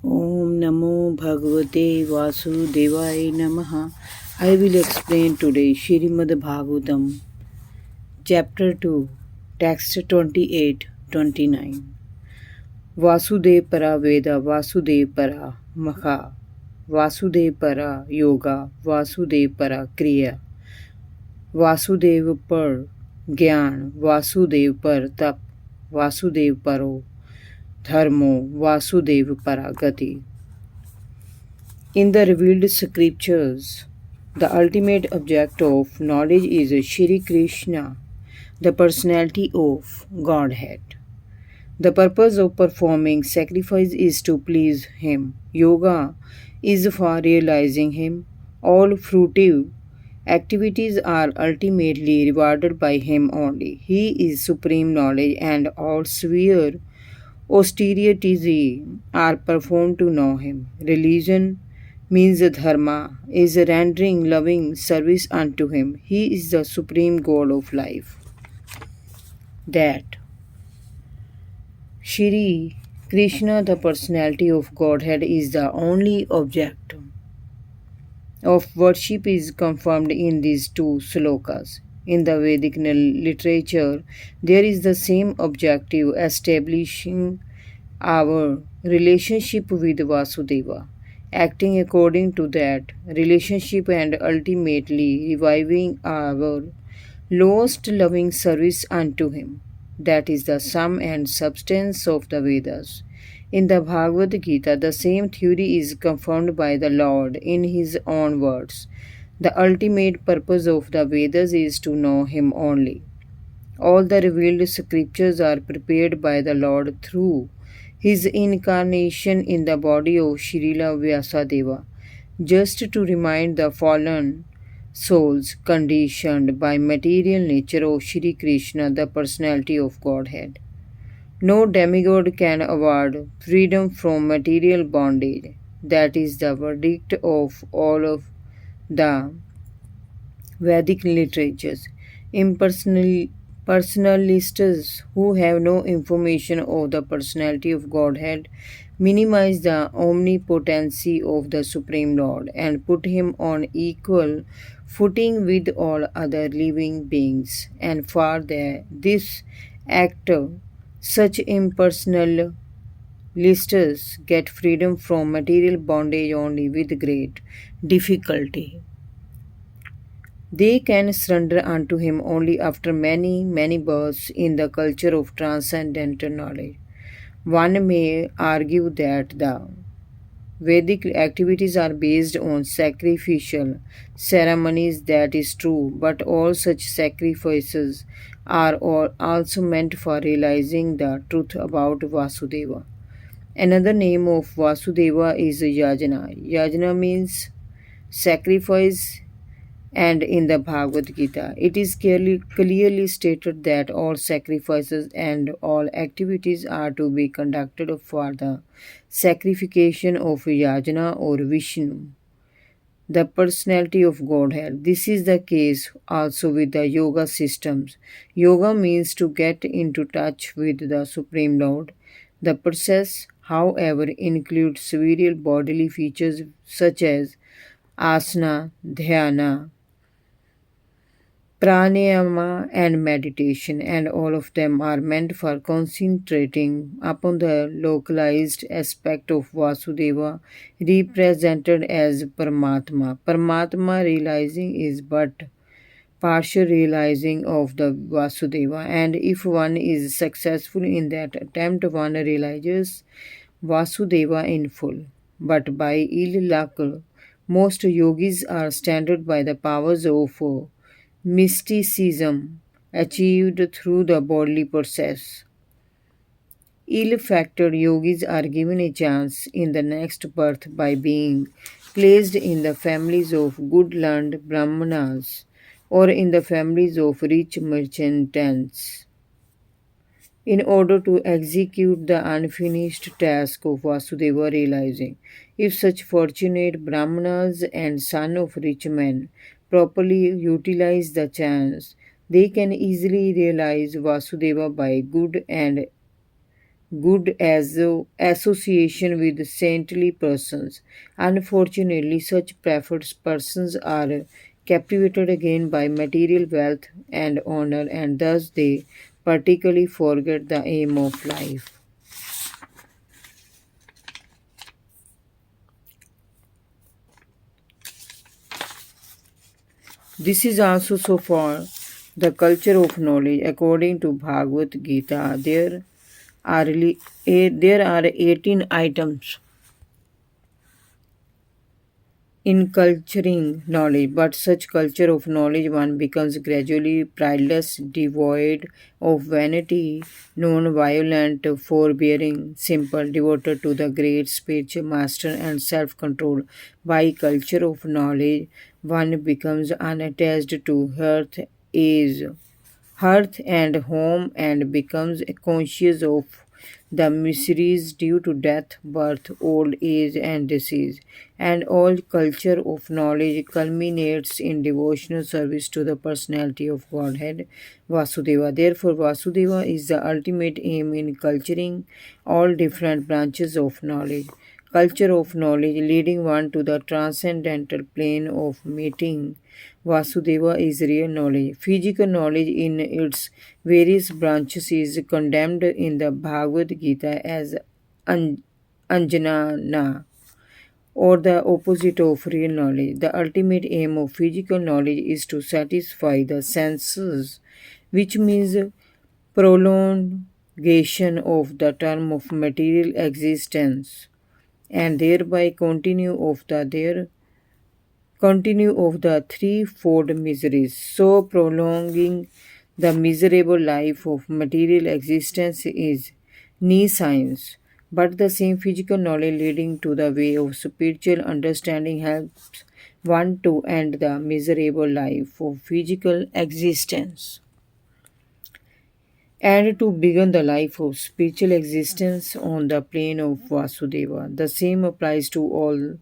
Om Namo Bhagavate Vasudevaya Namaha. I will explain today Shrimad Bhagavatam, Chapter 2, Text 28-29. Vasudev Para Veda, Vasudev Para Makha, Vasudev Para Yoga, Vasudev Para Kriya, Vasudev Par Gyan, Vasudev Par Tap, Vasudev Paro Dharmo, Vasudev Para Gati. In the revealed scriptures, the ultimate object of knowledge is Shri Krishna, the personality of Godhead. The purpose of performing sacrifice is to please Him. Yoga is for realizing Him. All fruitive activities are ultimately rewarded by Him only. He is supreme knowledge, and all severe austerities are performed to know Him. Religion means dharma is rendering loving service unto Him. He is the supreme goal of life. That Shri Krishna, the personality of Godhead, is the only object of worship is confirmed in these two slokas. In the Vedic literature, there is the same objective establishing our relationship with Vasudeva, acting according to that relationship and ultimately reviving our lost loving service unto Him. That is the sum and substance of the Vedas. In the Bhagavad Gita, the same theory is confirmed by the Lord in His own words. The ultimate purpose of the Vedas is to know Him only. All the revealed scriptures are prepared by the Lord through His incarnation in the body of Srila Vyasadeva, just to remind the fallen souls conditioned by material nature of Shri Krishna, the personality of Godhead. No demigod can award freedom from material bondage. That is the verdict of all of the Vedic literatures. Personalists who have no information of the personality of Godhead minimize the omnipotency of the Supreme Lord and put him on equal footing with all other living beings. And for this act, such impersonal listers get freedom from material bondage only with great difficulty. They can surrender unto him only after many, many births in the culture of transcendental knowledge. One may argue that the Vedic activities are based on sacrificial ceremonies. That is true, but all such sacrifices are also meant for realizing the truth about Vasudeva. Another name of Vasudeva is Yajna. Yajna means sacrifice, and in the Bhagavad Gita, it is clearly stated that all sacrifices and all activities are to be conducted for the sacrification of Yajna or Vishnu, the personality of Godhead. This is the case also with the yoga systems. Yoga means to get into touch with the Supreme Lord. The process, however, includes several bodily features such as asana, dhyana, pranayama and meditation, and all of them are meant for concentrating upon the localized aspect of Vasudeva represented as Paramatma. Paramatma realizing is but partial realizing of the Vasudeva, and if one is successful in that attempt, one realizes Vasudeva in full. But by ill luck, most yogis are stunted by the powers of mysticism achieved through the bodily process. Ill-fated yogis are given a chance in the next birth by being placed in the families of good learned brahmanas or in the families of rich merchants in order to execute the unfinished task of Vasudeva realizing. If such fortunate brahmanas and son of rich men properly utilize the chance, they can easily realize Vasudeva by good and good as association with saintly persons. Unfortunately, such preferred persons are captivated again by material wealth and honor, and thus they particularly forget the aim of life. This is also so far the culture of knowledge. According to Bhagavad Gita, there are 18 items in culturing knowledge, but such culture of knowledge one becomes gradually prideless, devoid of vanity, non-violent, forbearing, simple, devoted to the great spiritual master and self-control. By culture of knowledge, one becomes unattached to hearth and home and becomes conscious of the miseries due to death, birth, old age, and disease. And all culture of knowledge culminates in devotional service to the personality of Godhead, Vasudeva. Therefore, Vasudeva is the ultimate aim in culturing all different branches of knowledge. Culture of knowledge leading one to the transcendental plane of meeting Vasudeva is real knowledge. Physical knowledge in its various branches is condemned in the Bhagavad Gita as Anjanana, or the opposite of real knowledge. The ultimate aim of physical knowledge is to satisfy the senses, which means prolongation of the term of material existence, and thereby continue of the threefold miseries. So prolonging the miserable life of material existence is knee science. But the same physical knowledge leading to the way of spiritual understanding helps one to end the miserable life of physical existence and to begin the life of spiritual existence on the plane of Vasudeva. The same applies to all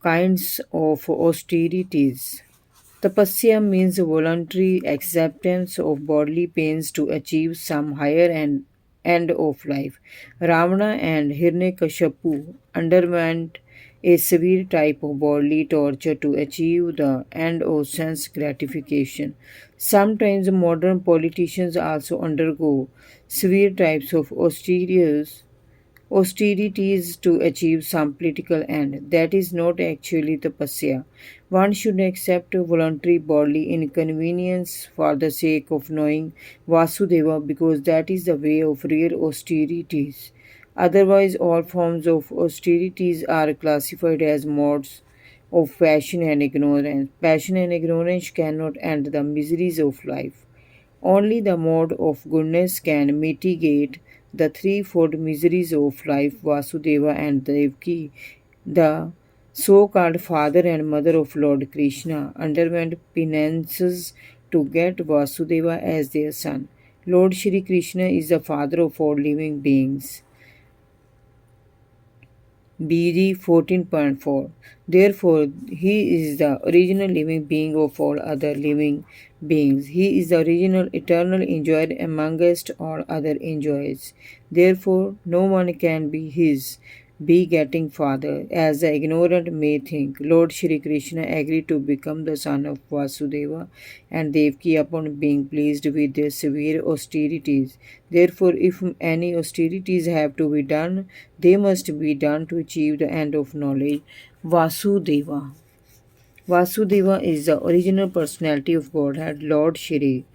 kinds of austerities. Tapasya means voluntary acceptance of bodily pains to achieve some higher end of life. Ravana and Hiranyakashipu underwent a severe type of bodily torture to achieve the end of sense gratification. Sometimes modern politicians also undergo severe types of austerities to achieve some political end. That is not actually tapasya. One should accept voluntary bodily inconvenience for the sake of knowing Vasudeva because that is the way of real austerities. Otherwise, all forms of austerities are classified as modes of passion and ignorance. Passion and ignorance cannot end the miseries of life. Only the mode of goodness can mitigate the threefold miseries of life. Vasudeva and Devaki, the so called father and mother of Lord Krishna, underwent penances to get Vasudeva as their son. Lord Shri Krishna is the father of all living beings. BD 14.4. Therefore, he is the original living being of all other living beings. He is the original eternal enjoyer amongst all other enjoyers. Therefore, no one can be his begetting father, as the ignorant may think. Lord Shri Krishna agreed to become the son of Vasudeva and Devaki upon being pleased with their severe austerities. Therefore, if any austerities have to be done, they must be done to achieve the end of knowledge. Vasudeva. Vasudeva is the original personality of Godhead, Lord Shri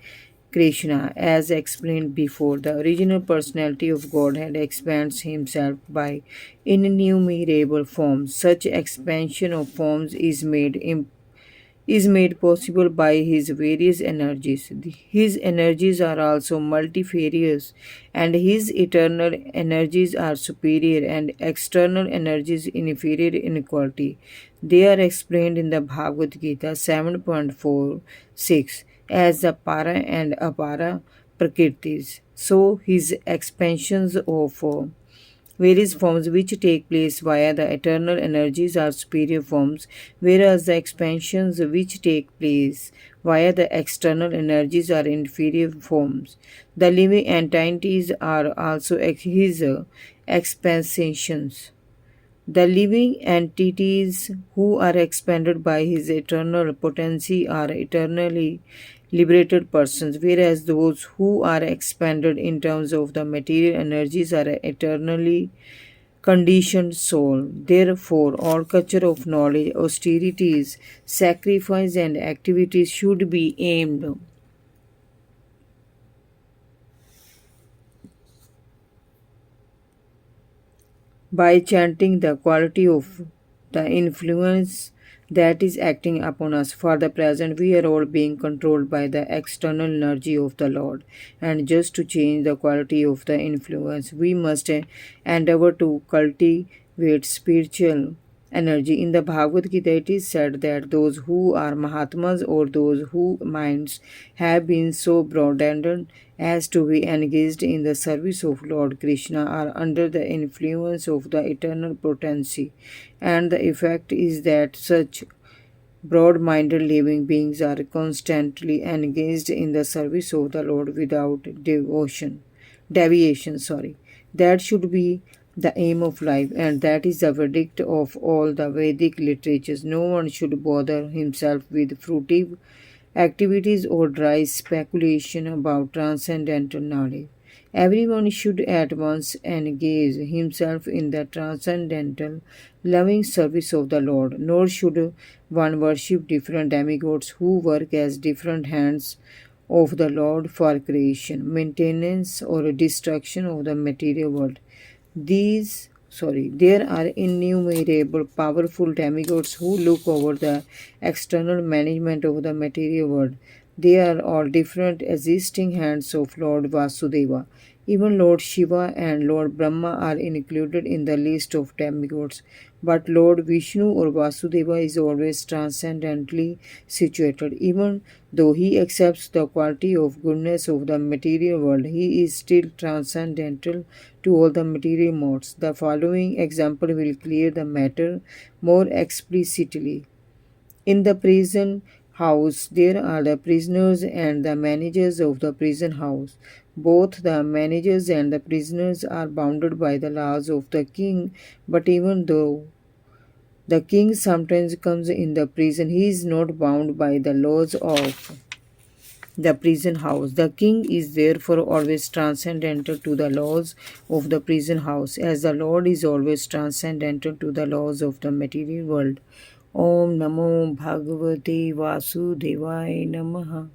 Krishna. As explained before, the original personality of Godhead expands himself by innumerable forms. Such expansion of forms is made possible by his various energies. His energies are also multifarious, and his eternal energies are superior and external energies inferior in quality. They are explained in the Bhagavad Gita 7.46 as the para and apara prakritis. So his expansions of Various forms which take place via the eternal energies are superior forms, whereas the expansions which take place via the external energies are inferior forms. The living entities are also his expansions. The living entities who are expanded by his eternal potency are eternally liberated persons, whereas those who are expanded in terms of the material energies are eternally conditioned soul. Therefore, all culture of knowledge, austerities, sacrifice, and activities should be aimed by chanting the quality of the influence that is acting upon us. For the present, we are all being controlled by the external energy of the Lord. And just to change the quality of the influence, we must endeavor to cultivate spiritual energy. In the Bhagavad Gita, it is said that those who are Mahatmas or those whose minds have been so broadened as to be engaged in the service of Lord Krishna are under the influence of the eternal potency, and the effect is that such broad minded living beings are constantly engaged in the service of the Lord without deviation. That should be the aim of life, and that is the verdict of all the Vedic literatures. No one should bother himself with fruitive activities or dry speculation about transcendental knowledge. Everyone should at once engage himself in the transcendental, loving service of the Lord, nor should one worship different demigods who work as different hands of the Lord for creation, maintenance, or destruction of the material world. There are innumerable powerful demigods who look over the external management of the material world. They are all different existing hands of Lord Vasudeva. Even Lord Shiva and Lord Brahma are included in the list of demigods, but Lord Vishnu or Vasudeva is always transcendently situated. Even though he accepts the quality of goodness of the material world, he is still transcendental to all the material modes. The following example will clear the matter more explicitly. In the prison house, there are the prisoners and the managers of the prison house. Both the managers and the prisoners are bounded by the laws of the king, but even though the king sometimes comes in the prison, he is not bound by the laws of the prison house. The king is therefore always transcendental to the laws of the prison house, as the Lord is always transcendental to the laws of the material world. Om Namo Bhagavate Vasudevaya Namaha.